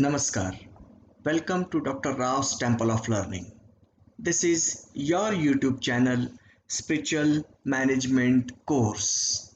Namaskar. Welcome to Dr. Rao's Temple of Learning. This is your YouTube channel, Spiritual Management Course.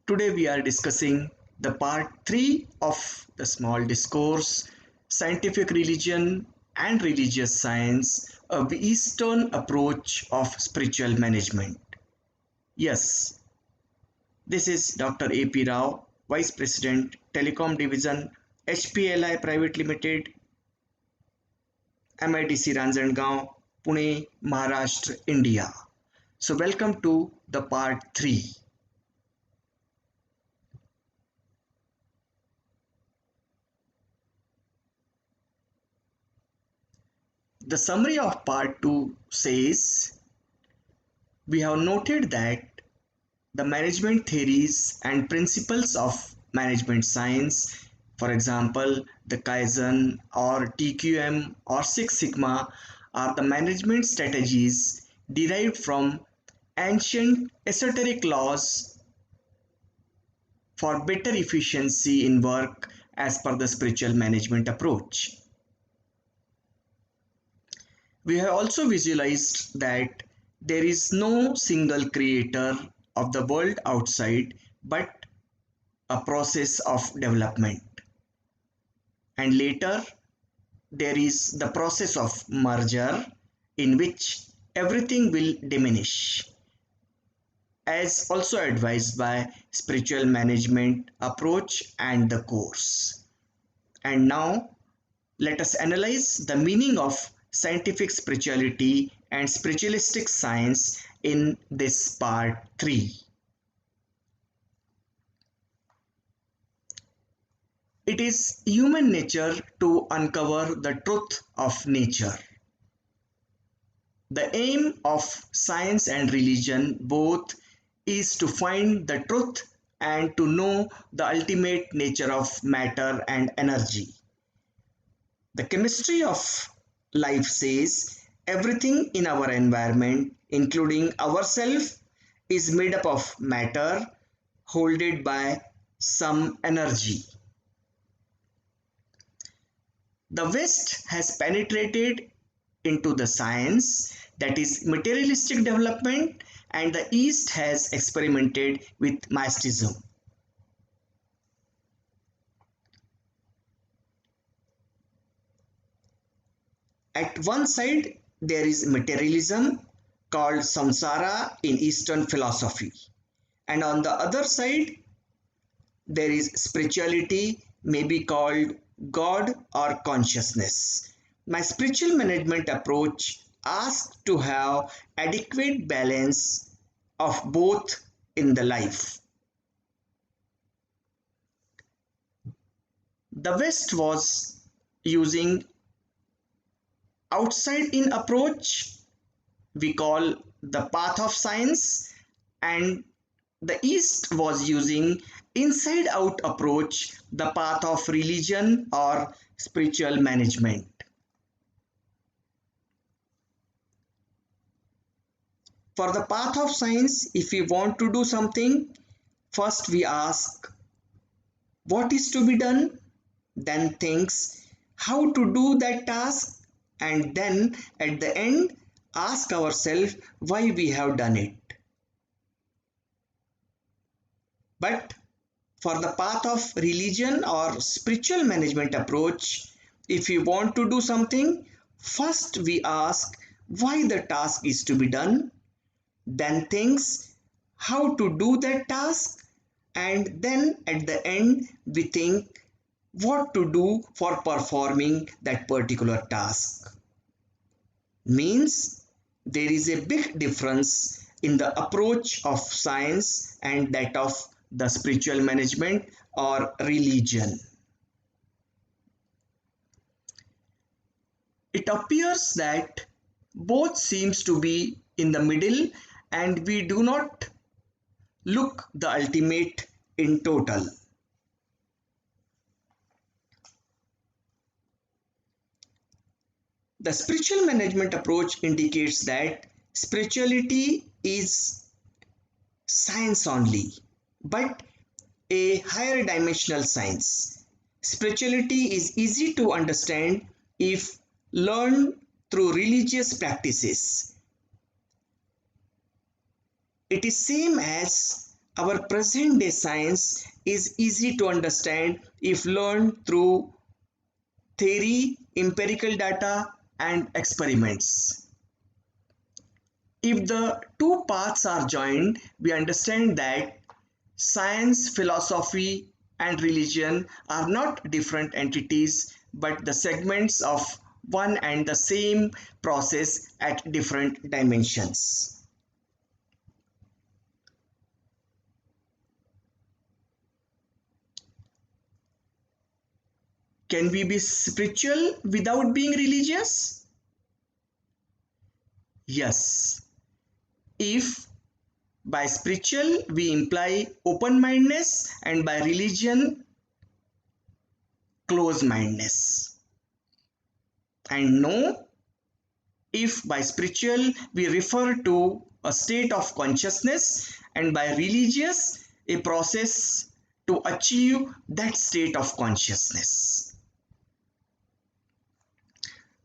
Today we are discussing the part 3 of the small discourse, Scientific Religion and Religious Science, a Eastern approach of spiritual management. Yes, this is Dr. A.P. Rao, Vice President, Telecom Division, HPLI Private Limited, MIDC Ranjangaon, Pune, Maharashtra, India. So welcome to the part 3. The summary of part 2 says, we have noted that the management theories and principles of management science, for example, the Kaizen or TQM or Six Sigma, are the management strategies derived from ancient esoteric laws for better efficiency in work as per the spiritual management approach. We have also visualized that there is no single creator of the world outside but a process of development. And later, there is the process of merger in which everything will diminish, as also advised by spiritual management approach and the course. And now, let us analyze the meaning of scientific spirituality and spiritualistic science in this part 3. It is human nature to uncover the truth of nature. The aim of science and religion both is to find the truth and to know the ultimate nature of matter and energy. The chemistry of life says everything in our environment, including ourselves, is made up of matter holded by some energy. The West has penetrated into the science, that is materialistic development, and the East has experimented with mysticism. At one side, there is materialism called samsara in Eastern philosophy, and on the other side, there is spirituality, maybe called God or consciousness. My spiritual management approach asks to have adequate balance of both in the life. The West was using outside in approach, we call the path of science, and the East was using inside out approach, the path of religion or spiritual management. For the path of science, if we want to do something, first we ask what is to be done, then thinks how to do that task, and then at the end ask ourselves why we have done it. But for the path of religion or spiritual management approach, if we want to do something, first we ask why the task is to be done, then thinks how to do that task, and then at the end we think what to do for performing that particular task. Means there is a big difference in the approach of science and that of the spiritual management or religion. It appears that both seems to be in the middle and we do not look the ultimate in total. The spiritual management approach indicates that spirituality is science only, but a higher dimensional science. Spirituality is easy to understand if learned through religious practices. It is same as our present day science is easy to understand if learned through theory, empirical data, and experiments. If the two paths are joined, we understand that science, philosophy, and religion are not different entities but the segments of one and the same process at different dimensions. Can we be spiritual without being religious? Yes. If by spiritual we imply open mindedness and by religion close mindedness. And no, if by spiritual we refer to a state of consciousness and by religious a process to achieve that state of consciousness.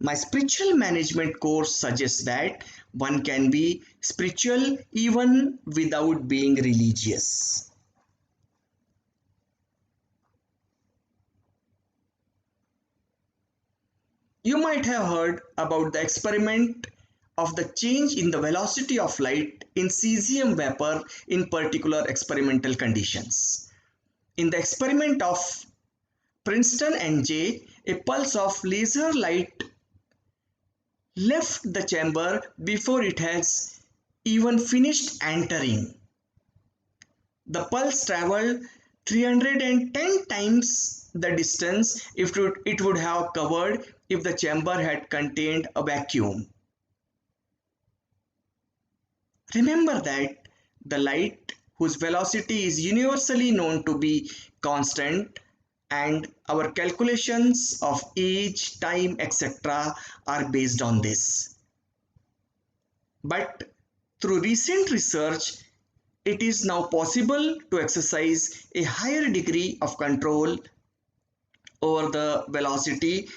My spiritual management course suggests that one can be spiritual even without being religious. You might have heard about the experiment of the change in the velocity of light in cesium vapor in particular experimental conditions. In the experiment of Princeton NJ, a pulse of laser light left the chamber before it has even finished entering. The pulse traveled 310 times the distance it would have covered if the chamber had contained a vacuum. Remember that the light, whose velocity is universally known to be constant, and our calculations of age, time, etc. are based on this. But through recent research, it is now possible to exercise a higher degree of control over the velocity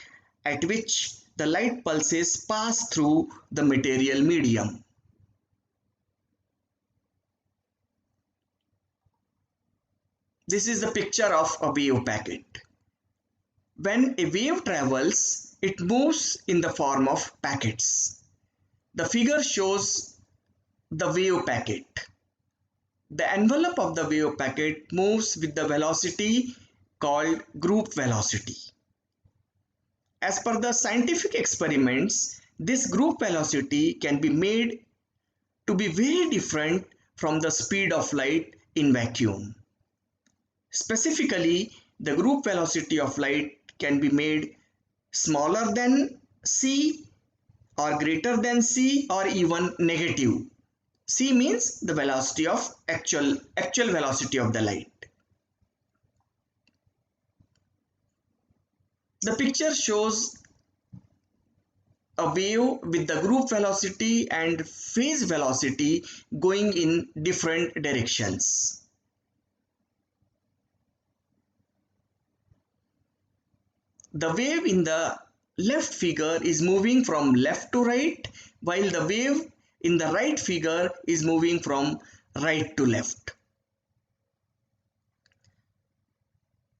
at which the light pulses pass through the material medium. This is the picture of a wave packet. When a wave travels, it moves in the form of packets. The figure shows the wave packet. The envelope of the wave packet moves with the velocity called group velocity. As per the scientific experiments, this group velocity can be made to be very different from the speed of light in vacuum. Specifically, the group velocity of light can be made smaller than c or greater than c or even negative. C means the velocity of actual velocity of the light. The picture shows a wave with the group velocity and phase velocity going in different directions. The wave in the left figure is moving from left to right, while the wave in the right figure is moving from right to left.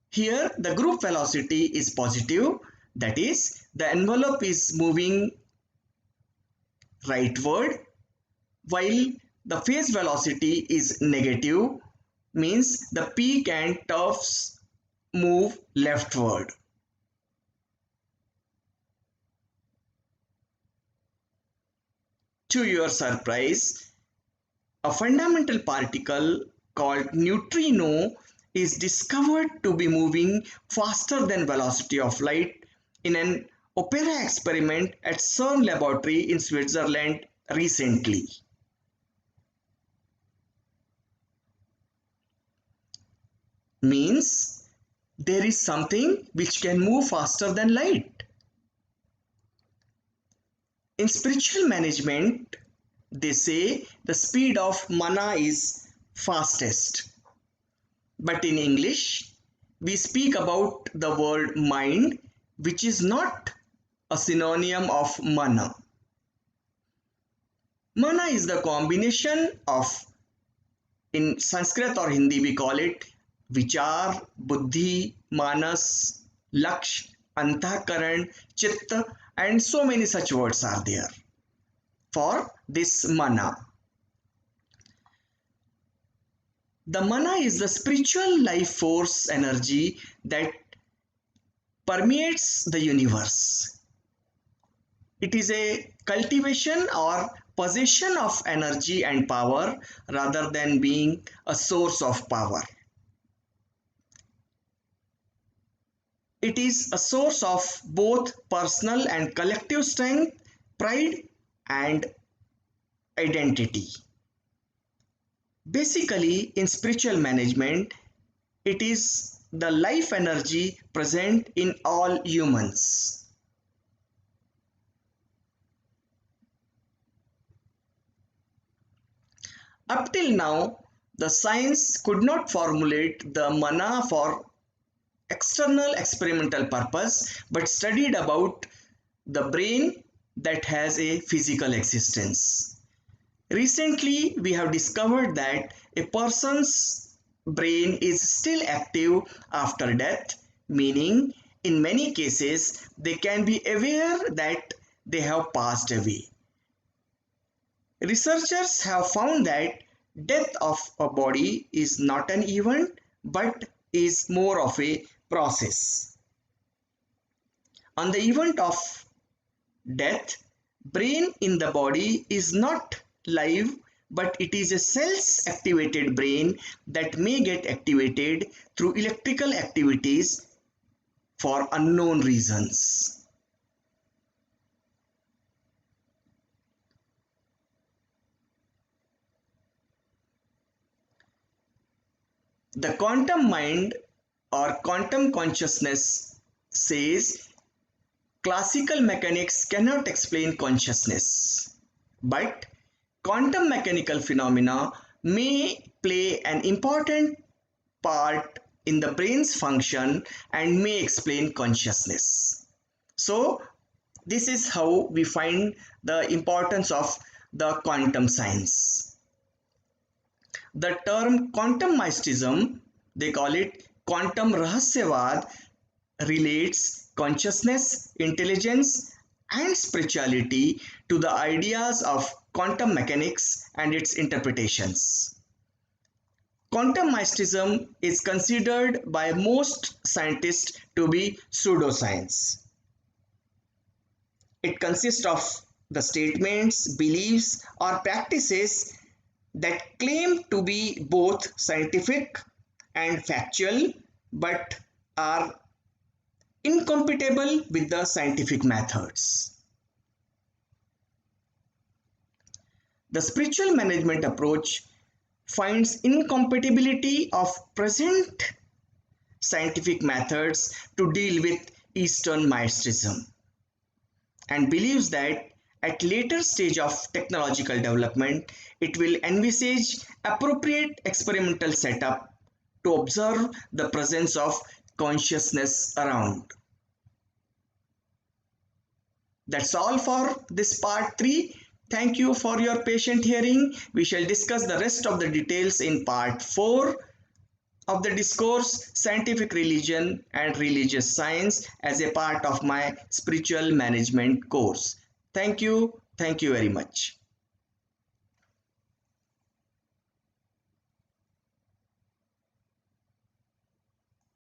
Here the group velocity is positive, that is, the envelope is moving rightward, while the phase velocity is negative, means the peak and troughs move leftward. To your surprise, a fundamental particle called neutrino is discovered to be moving faster than velocity of light in an OPERA experiment at CERN laboratory in Switzerland recently. Means there is something which can move faster than light. In spiritual management, they say the speed of mana is fastest. But in English, we speak about the word mind, which is not a synonym of mana. Mana is the combination of, in Sanskrit or Hindi, we call it vichar, buddhi, manas, laksh, antahkaran, chitta, and so many such words are there for this mana. The mana is the spiritual life force energy that permeates the universe. It is a cultivation or possession of energy and power rather than being a source of power. It is a source of both personal and collective strength, pride, and identity. Basically, in spiritual management, it is the life energy present in all humans. Up till now, the science could not formulate the mana for external experimental purpose but studied about the brain that has a physical existence. Recently, we have discovered that a person's brain is still active after death, meaning in many cases they can be aware that they have passed away. Researchers have found that death of a body is not an event but is more of a process. On the event of death, brain in the body is not live but it is a cells activated brain that may get activated through electrical activities for unknown reasons. The quantum mind or quantum consciousness says classical mechanics cannot explain consciousness, but quantum mechanical phenomena may play an important part in the brain's function and may explain consciousness. So, this is how we find the importance of the quantum science. The term quantum mysticism, they call it quantum rahasyavad, relates consciousness, intelligence, and spirituality to the ideas of quantum mechanics and its interpretations. Quantum mysticism is considered by most scientists to be pseudoscience. It consists of the statements, beliefs, or practices that claim to be both scientific and factual but are incompatible with the scientific methods. The spiritual management approach finds incompatibility of present scientific methods to deal with Eastern mysticism and believes that at later stage of technological development, it will envisage appropriate experimental setup to observe the presence of consciousness around. That's all for this part 3. Thank you for your patient hearing. We shall discuss the rest of the details in part 4 of the discourse Scientific Religion and Religious Science as a part of my spiritual management course. Thank you. Thank you very much.